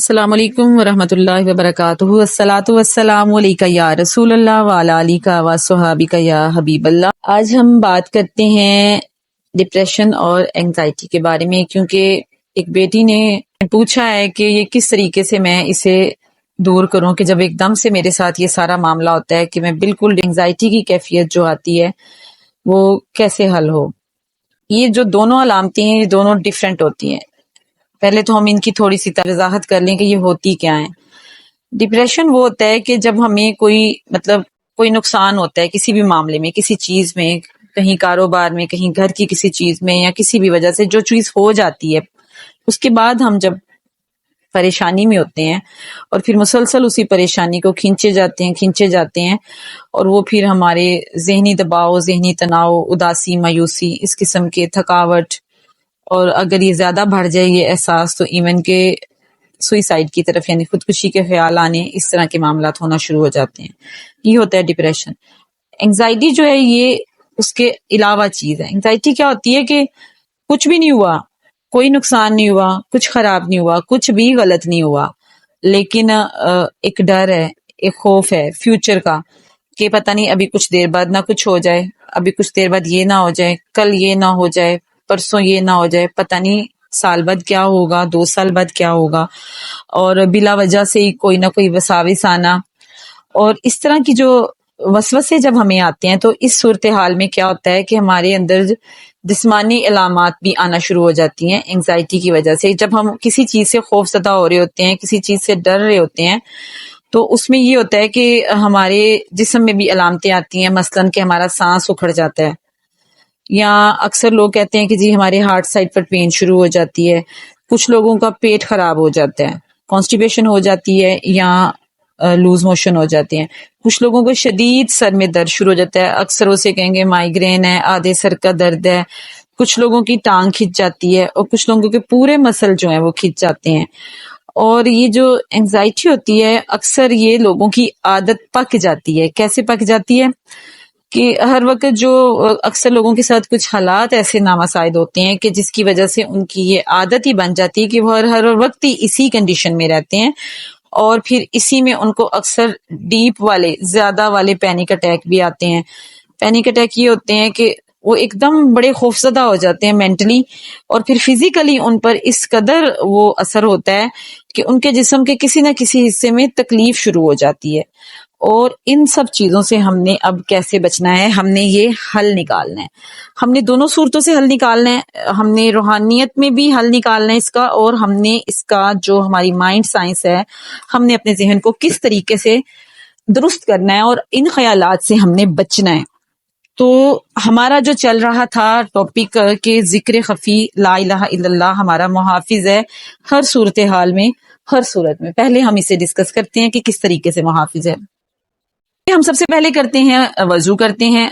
السلام علیکم ورحمۃ اللہ وبرکاتہ۔ الصلاۃ والسلام علیک یا رسول اللہ وعلی آلک و صحابک یا حبیب اللہ۔ آج ہم بات کرتے ہیں ڈپریشن اور اینگزائٹی کے بارے میں، کیونکہ ایک بیٹی نے پوچھا ہے کہ یہ کس طریقے سے میں اسے دور کروں کہ جب ایک دم سے میرے ساتھ یہ سارا معاملہ ہوتا ہے کہ میں بالکل اینگزائٹی کی کیفیت جو آتی ہے وہ کیسے حل ہو۔ یہ جو دونوں علامتیں ہیں یہ دونوں ڈیفرنٹ ہوتی ہیں۔ پہلے تو ہم ان کی تھوڑی سی وضاحت کر لیں کہ یہ ہوتی کیا ہیں۔ ڈپریشن وہ ہوتا ہے کہ جب ہمیں کوئی نقصان ہوتا ہے کسی بھی معاملے میں، کسی چیز میں، کہیں کاروبار میں، کہیں گھر کی کسی چیز میں، یا کسی بھی وجہ سے جو چیز ہو جاتی ہے، اس کے بعد ہم جب پریشانی میں ہوتے ہیں اور پھر مسلسل اسی پریشانی کو کھینچے جاتے ہیں اور وہ پھر ہمارے ذہنی دباؤ، ذہنی تناؤ، اداسی، مایوسی، اس قسم کے تھکاوٹ، اور اگر یہ زیادہ بڑھ جائے یہ احساس تو ایون کہ سوئسائڈ کی طرف یعنی خودکشی کے خیال آنے، اس طرح کے معاملات ہونا شروع ہو جاتے ہیں۔ یہ ہوتا ہے ڈپریشن۔ اینگزائٹی جو ہے یہ اس کے علاوہ چیز ہے۔ اینگزائٹی کیا ہوتی ہے کہ کچھ بھی نہیں ہوا، کوئی نقصان نہیں ہوا، کچھ خراب نہیں ہوا، کچھ بھی غلط نہیں ہوا، لیکن ایک ڈر ہے، ایک خوف ہے فیوچر کا کہ پتہ نہیں ابھی کچھ دیر بعد نہ کچھ ہو جائے، ابھی کچھ دیر بعد یہ نہ ہو جائے، کل یہ نہ ہو جائے، پرسوں یہ نہ ہو جائے، پتہ نہیں سال بعد کیا ہوگا، 2 سال بعد کیا ہوگا، اور بلا وجہ سے ہی کوئی نہ کوئی وساوس آنا۔ اور اس طرح کی جو وسوسے جب ہمیں آتے ہیں تو اس صورتحال میں کیا ہوتا ہے کہ ہمارے اندر جسمانی علامات بھی آنا شروع ہو جاتی ہیں اینگزائٹی کی وجہ سے۔ جب ہم کسی چیز سے خوف زدہ ہو رہے ہوتے ہیں، کسی چیز سے ڈر رہے ہوتے ہیں، تو اس میں یہ ہوتا ہے کہ ہمارے جسم میں بھی علامتیں آتی ہیں، مثلاً کہ ہمارا سانس اکھڑ جاتا ہے، یا اکثر لوگ کہتے ہیں کہ جی ہمارے ہارٹ سائڈ پر پین شروع ہو جاتی ہے، کچھ لوگوں کا پیٹ خراب ہو جاتا ہے، کانسٹیپیشن ہو جاتی ہے، یا لوز موشن ہو جاتے ہیں، کچھ لوگوں کو شدید سر میں درد شروع ہو جاتا ہے، اکثر اسے کہیں گے مائیگرین ہے، آدھے سر کا درد ہے، کچھ لوگوں کی ٹانگ کھنچ جاتی ہے، اور کچھ لوگوں کے پورے مسل جو ہیں وہ کھنچ جاتے ہیں۔ اور یہ جو اینگزائٹی ہوتی ہے اکثر یہ لوگوں کی عادت پک جاتی ہے۔ کیسے پک جاتی ہے کہ ہر وقت جو اکثر لوگوں کے ساتھ کچھ حالات ایسے نامساعد ہوتے ہیں کہ جس کی وجہ سے ان کی یہ عادت ہی بن جاتی ہے کہ وہ ہر وقت ہی اسی کنڈیشن میں رہتے ہیں، اور پھر اسی میں ان کو اکثر ڈیپ والے، زیادہ والے پینک اٹیک بھی آتے ہیں۔ پینک اٹیک یہ ہوتے ہیں کہ وہ ایک دم بڑے خوفزدہ ہو جاتے ہیں مینٹلی، اور پھر فزیکلی ان پر اس قدر وہ اثر ہوتا ہے کہ ان کے جسم کے کسی نہ کسی حصے میں تکلیف شروع ہو جاتی ہے۔ اور ان سب چیزوں سے ہم نے اب کیسے بچنا ہے؟ ہم نے یہ حل نکالنا ہے۔ ہم نے دونوں صورتوں سے حل نکالنا ہے۔ ہم نے روحانیت میں بھی حل نکالنا ہے اس کا، اور ہم نے اس کا جو ہماری مائنڈ سائنس ہے، ہم نے اپنے ذہن کو کس طریقے سے درست کرنا ہے اور ان خیالات سے ہم نے بچنا ہے۔ تو ہمارا جو چل رہا تھا ٹاپک کہ ذکر خفی لا الہ الا اللہ ہمارا محافظ ہے ہر صورتحال میں، ہر صورت میں۔ پہلے ہم اسے ڈسکس کرتے ہیں کہ کس طریقے سے محافظ ہے۔ ہم سب سے پہلے کرتے ہیں وضو کرتے ہیں۔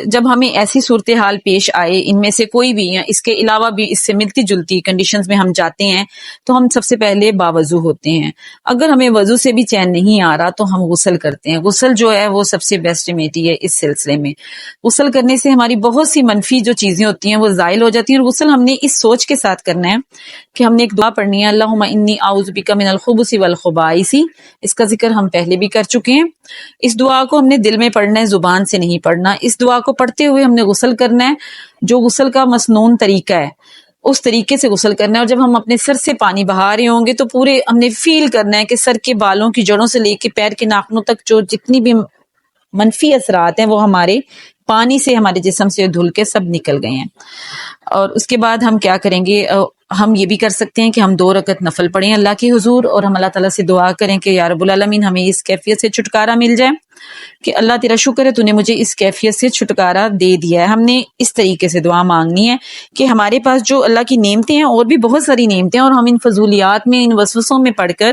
جب ہمیں ایسی صورتحال پیش آئے، ان میں سے کوئی بھی یا اس کے علاوہ بھی اس سے ملتی جلتی کنڈیشنز میں ہم جاتے ہیں، تو ہم سب سے پہلے باوضو ہوتے ہیں۔ اگر ہمیں وضو سے بھی چین نہیں آ رہا تو ہم غسل کرتے ہیں۔ غسل جو ہے وہ سب سے بیسٹ ریمیڈی ہے اس سلسلے میں۔ غسل کرنے سے ہماری بہت سی منفی جو چیزیں ہوتی ہیں وہ زائل ہو جاتی ہیں، اور غسل ہم نے اس سوچ کے ساتھ کرنا ہے کہ ہم نے ایک دعا پڑھنی ہے، اللہم انی اعوذ بک من الخبث والخبائث۔ اس کا ذکر ہم پہلے بھی کر چکے ہیں۔ اس دعا کو ہم نے دل میں پڑھنا ہے، زبان سے نہیں پڑھنا۔ اس دعا کو پڑھتے ہوئے ہم نے غسل کرنا ہے، جو غسل کا مسنون طریقہ ہے اس طریقے سے غسل کرنا ہے۔ اور جب ہم اپنے سر سے پانی بہا رہے ہوں گے تو پورے ہم نے فیل کرنا ہے کہ سر کے بالوں کی جڑوں سے لے کے پیر کے ناخنوں تک جو جتنی بھی منفی اثرات ہیں وہ ہمارے پانی سے، ہمارے جسم سے دھل کے سب نکل گئے ہیں۔ اور اس کے بعد ہم کیا کریں گے؟ ہم یہ بھی کر سکتے ہیں کہ ہم 2 رکعت نفل پڑھیں اللہ کے حضور، اور ہم اللہ تعالیٰ سے دعا کریں کہ یا رب العالمین ہمیں اس کیفیت سے چھٹکارا مل جائے، کہ اللہ تیرا شکر ہے تو نے مجھے اس کیفیت سے چھٹکارا دے دیا ہے۔ ہم نے اس طریقے سے دعا مانگنی ہے کہ ہمارے پاس جو اللہ کی نعمتیں ہیں، اور بھی بہت ساری نعمتیں ہیں، اور ہم ان فضولیات میں، ان وسوسوں میں پڑھ کر،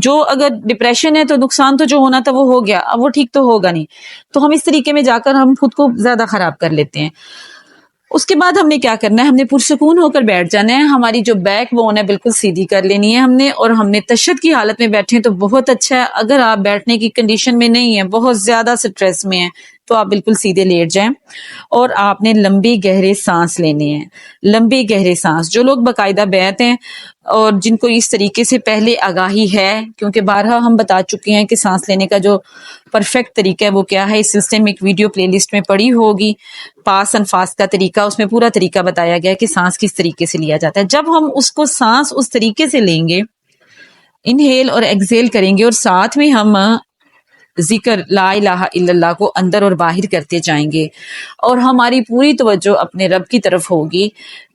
جو اگر ڈپریشن ہے تو نقصان تو جو ہونا تھا وہ ہو گیا، اب وہ ٹھیک تو ہوگا نہیں، تو ہم اس طریقے میں جا کر ہم خود کو زیادہ خراب کر لیتے ہیں۔ اس کے بعد ہم نے کیا کرنا ہے؟ ہم نے پرسکون ہو کر بیٹھ جانا ہے، ہماری جو بیک بون ہے بالکل سیدھی کر لینی ہے ہم نے، اور ہم نے تشہد کی حالت میں بیٹھے ہیں تو بہت اچھا ہے۔ اگر آپ بیٹھنے کی کنڈیشن میں نہیں ہیں، بہت زیادہ سٹریس میں ہیں، تو آپ بالکل سیدھے لیٹ جائیں اور آپ نے لمبے گہرے سانس لینے ہیں. لمبے گہرے سانس جو لوگ باقاعدہ بیعت ہیں اور جن کو اس طریقے سے پہلے آگاہی ہے، کیونکہ بارہا ہم بتا چکے ہیں کہ سانس لینے کا جو پرفیکٹ طریقہ ہے وہ کیا ہے. اس سلسلے میں ایک ویڈیو پلے لسٹ میں پڑی ہوگی، پاس اینڈ فاسٹ کا طریقہ، اس میں پورا طریقہ بتایا گیا ہے کہ سانس کس طریقے سے لیا جاتا ہے. جب ہم اس کو سانس اس طریقے سے لیں گے، انہیل اور ایکسیل کریں گے اور ساتھ میں ہم ذکر لا الہ الا اللہ کو اندر اور باہر کرتے جائیں گے اور ہماری پوری توجہ اپنے رب کی طرف ہوگی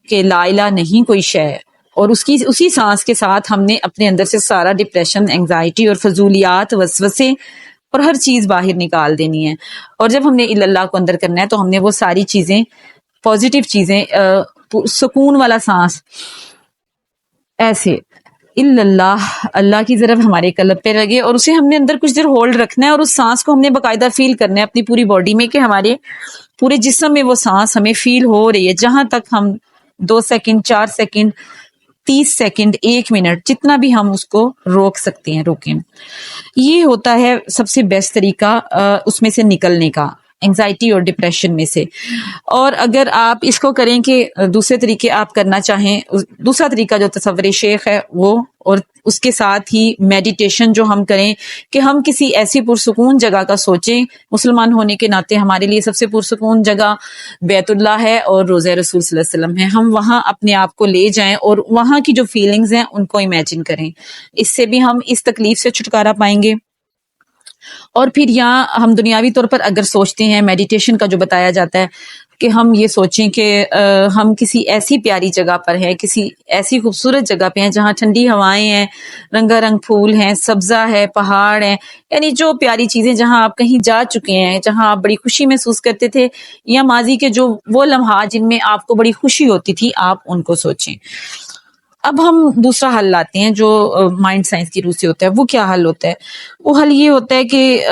کہ لا الہ نہیں کوئی شے، اور اسی سانس کے ساتھ ہم نے اپنے اندر سے سارا ڈپریشن، انگزائٹی اور فضولیات، وسوسے اور ہر چیز باہر نکال دینی ہے. اور جب ہم نے الا اللہ کو اندر کرنا ہے تو ہم نے وہ ساری چیزیں، پازیٹیو چیزیں، سکون والا سانس ایسے الا اللہ، اللہ کی طرف ہمارے قلب پہ لگے اور اسے ہم نے اندر کچھ دیر ہولڈ رکھنا ہے اور اس سانس کو ہم نے باقاعدہ فیل کرنا ہے اپنی پوری باڈی میں کہ ہمارے پورے جسم میں وہ سانس ہمیں فیل ہو رہی ہے. جہاں تک ہم 2 سیکنڈ، 4 سیکنڈ، 30 سیکنڈ، 1 منٹ، جتنا بھی ہم اس کو روک سکتے ہیں روکیں. یہ ہوتا ہے سب سے بیسٹ طریقہ اس میں سے نکلنے کا، انگزائٹی اور ڈپریشن میں سے. اور اگر آپ اس کو کریں کہ دوسرے طریقے آپ کرنا چاہیں، دوسرا طریقہ جو تصور شیخ ہے وہ، اور اس کے ساتھ ہی میڈیٹیشن جو ہم کریں کہ ہم کسی ایسی پرسکون جگہ کا سوچیں. مسلمان ہونے کے ناطے ہمارے لیے سب سے پرسکون جگہ بیت اللہ ہے اور روضہ رسول صلی اللہ علیہ وسلم ہے. ہم وہاں اپنے آپ کو لے جائیں اور وہاں کی جو فیلنگز ہیں ان کو امیجن کریں. اس سے بھی ہم اس تکلیف سے چھٹکارا پائیں گے. اور پھر یہاں ہم دنیاوی طور پر اگر سوچتے ہیں، میڈیٹیشن کا جو بتایا جاتا ہے کہ ہم یہ سوچیں کہ ہم کسی ایسی پیاری جگہ پر ہیں، کسی ایسی خوبصورت جگہ پہ ہیں جہاں ٹھنڈی ہوائیں ہیں، رنگا رنگ پھول ہیں، سبزہ ہے، پہاڑ ہیں، یعنی جو پیاری چیزیں جہاں آپ کہیں جا چکے ہیں، جہاں آپ بڑی خوشی محسوس کرتے تھے، یا ماضی کے جو وہ لمحات جن میں آپ کو بڑی خوشی ہوتی تھی، آپ ان کو سوچیں. اب ہم دوسرا حل لاتے ہیں جو مائنڈ سائنس کی روح سے ہوتا ہے. وہ کیا حل ہوتا ہے؟ وہ حل یہ ہوتا ہے کہ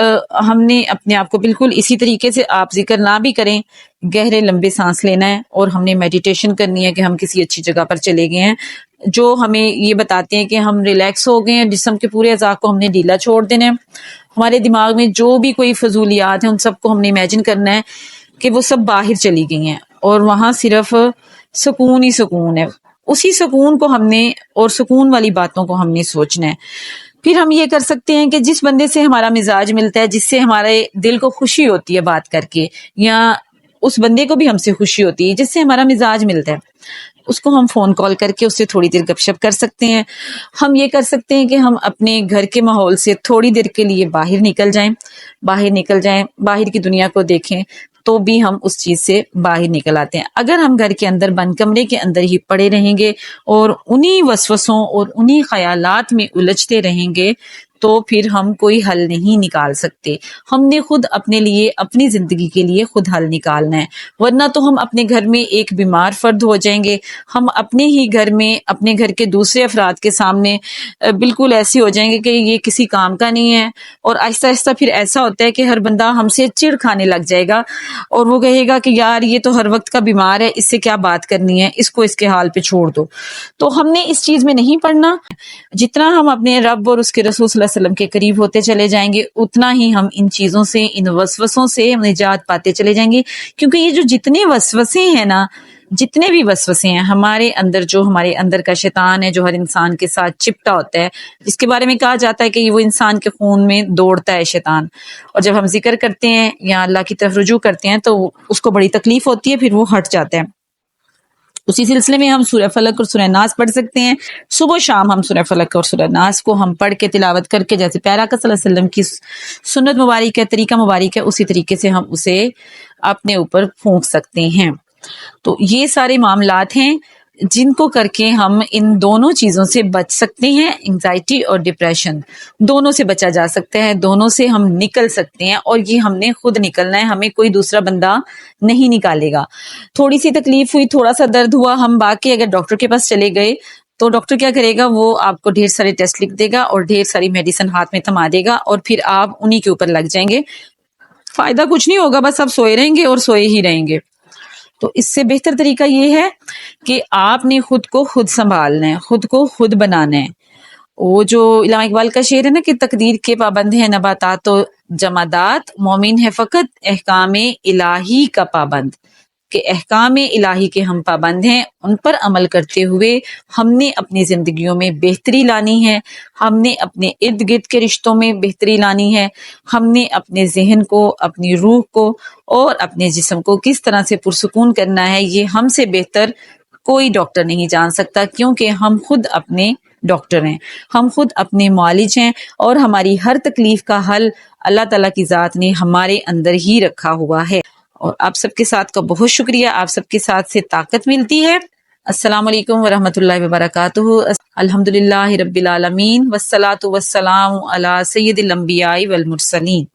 ہم نے اپنے آپ کو بالکل اسی طریقے سے، آپ ذکر نہ بھی کریں، گہرے لمبے سانس لینا ہے اور ہم نے میڈیٹیشن کرنی ہے کہ ہم کسی اچھی جگہ پر چلے گئے ہیں جو ہمیں یہ بتاتے ہیں کہ ہم ریلیکس ہو گئے ہیں، جسم کے پورے اعضاء کو ہم نے ڈھیلا چھوڑ دینا ہے. ہمارے دماغ میں جو بھی کوئی فضولیات ہیں ان سب کو ہم نے امیجن کرنا ہے کہ وہ سب باہر چلی گئی ہیں اور وہاں صرف سکون ہی سکون ہے. اسی سکون کو ہم نے، اور سکون والی باتوں کو ہم نے سوچنا ہے. پھر ہم یہ کر سکتے ہیں کہ جس بندے سے ہمارا مزاج ملتا ہے، جس سے ہمارے دل کو خوشی ہوتی ہے بات کر کے، یا اس بندے کو بھی ہم سے خوشی ہوتی ہے جس سے ہمارا مزاج ملتا ہے، اس کو ہم فون کال کر کے اس سے تھوڑی دیر گپ شپ کر سکتے ہیں. ہم یہ کر سکتے ہیں کہ ہم اپنے گھر کے ماحول سے تھوڑی دیر کے لیے باہر نکل جائیں، باہر کی دنیا کو دیکھیں، تو بھی ہم اس چیز سے باہر نکل آتے ہیں. اگر ہم گھر کے اندر بند کمرے کے اندر ہی پڑے رہیں گے اور انہی وسوسوں اور انہی خیالات میں الجھتے رہیں گے تو پھر ہم کوئی حل نہیں نکال سکتے. ہم نے خود اپنے لیے، اپنی زندگی کے لیے خود حل نکالنا ہے، ورنہ تو ہم اپنے گھر میں ایک بیمار فرد ہو جائیں گے. ہم اپنے ہی گھر میں، اپنے گھر کے دوسرے افراد کے سامنے بالکل ایسے ہو جائیں گے کہ یہ کسی کام کا نہیں ہے. اور آہستہ آہستہ پھر ایسا ہوتا ہے کہ ہر بندہ ہم سے چڑ کھانے لگ جائے گا اور وہ کہے گا کہ یار یہ تو ہر وقت کا بیمار ہے، اس سے کیا بات کرنی ہے، اس کو اس کے حال پہ چھوڑ دو. تو ہم نے اس چیز میں نہیں پڑنا. جتنا ہم اپنے رب اور اس کے رسول صلی اللہ علیہ وسلم کے قریب ہوتے چلے جائیں گے، اتنا ہی ہم ان چیزوں سے، ان وسوسوں سے نجات پاتے چلے جائیں گے. کیونکہ یہ جو جتنے وسوسے ہیں نا، جتنے بھی وسوسے ہیں ہمارے اندر، جو ہمارے اندر کا شیطان ہے جو ہر انسان کے ساتھ چپٹا ہوتا ہے، جس کے بارے میں کہا جاتا ہے کہ وہ انسان کے خون میں دوڑتا ہے شیطان، اور جب ہم ذکر کرتے ہیں یا اللہ کی طرف رجوع کرتے ہیں تو اس کو بڑی تکلیف ہوتی ہے، پھر وہ ہٹ جاتا ہے. اسی سلسلے میں ہم سورہ فلق اور سورہ ناس پڑھ سکتے ہیں. صبح شام ہم سورہ فلق اور سورہ ناس کو ہم پڑھ کے تلاوت کر کے، جیسے پیارا آقا صلی اللہ علیہ وسلم کی سنت مبارک ہے، طریقہ مبارک ہے، اسی طریقے سے ہم اسے اپنے اوپر پھونک سکتے ہیں. تو یہ سارے معاملات ہیں جن کو کر کے ہم ان دونوں چیزوں سے بچ سکتے ہیں. انگزائٹی اور ڈپریشن دونوں سے بچا جا سکتا ہے، دونوں سے ہم نکل سکتے ہیں، اور یہ ہم نے خود نکلنا ہے، ہمیں کوئی دوسرا بندہ نہیں نکالے گا. تھوڑی سی تکلیف ہوئی، تھوڑا سا درد ہوا، ہم باقی اگر ڈاکٹر کے پاس چلے گئے تو ڈاکٹر کیا کرے گا؟ وہ آپ کو ڈھیر سارے ٹیسٹ لکھ دے گا اور ڈھیر ساری میڈیسن ہاتھ میں تھما دے گا، اور پھر آپ انہی کے اوپر لگ جائیں گے. فائدہ کچھ نہیں ہوگا، بس آپ سوئے رہیں گے اور سوئے ہی رہیں گے. تو اس سے بہتر طریقہ یہ ہے کہ آپ نے خود کو خود سنبھالنا ہے، خود کو خود بنانا ہے. وہ جو علامہ اقبال کا شعر ہے نا کہ تقدیر کے پابند ہیں نباتات و جمادات، مومن ہے فقط احکام الہی کا پابند، کہ احکام الہی کے ہم پابند ہیں، ان پر عمل کرتے ہوئے ہم نے اپنی زندگیوں میں بہتری لانی ہے، ہم نے اپنے ارد گرد کے رشتوں میں بہتری لانی ہے، ہم نے اپنے ذہن کو، اپنی روح کو اور اپنے جسم کو کس طرح سے پرسکون کرنا ہے، یہ ہم سے بہتر کوئی ڈاکٹر نہیں جان سکتا، کیونکہ ہم خود اپنے ڈاکٹر ہیں، ہم خود اپنے معالج ہیں، اور ہماری ہر تکلیف کا حل اللہ تعالیٰ کی ذات نے ہمارے اندر ہی رکھا ہوا ہے۔ اور آپ سب کے ساتھ کا بہت شکریہ، آپ سب کے ساتھ سے طاقت ملتی ہے۔ السلام علیکم ورحمۃ اللہ وبرکاتہ۔ الحمد للہ رب العالمین والصلاة والسلام علی سید الانبیاء والمرسلین۔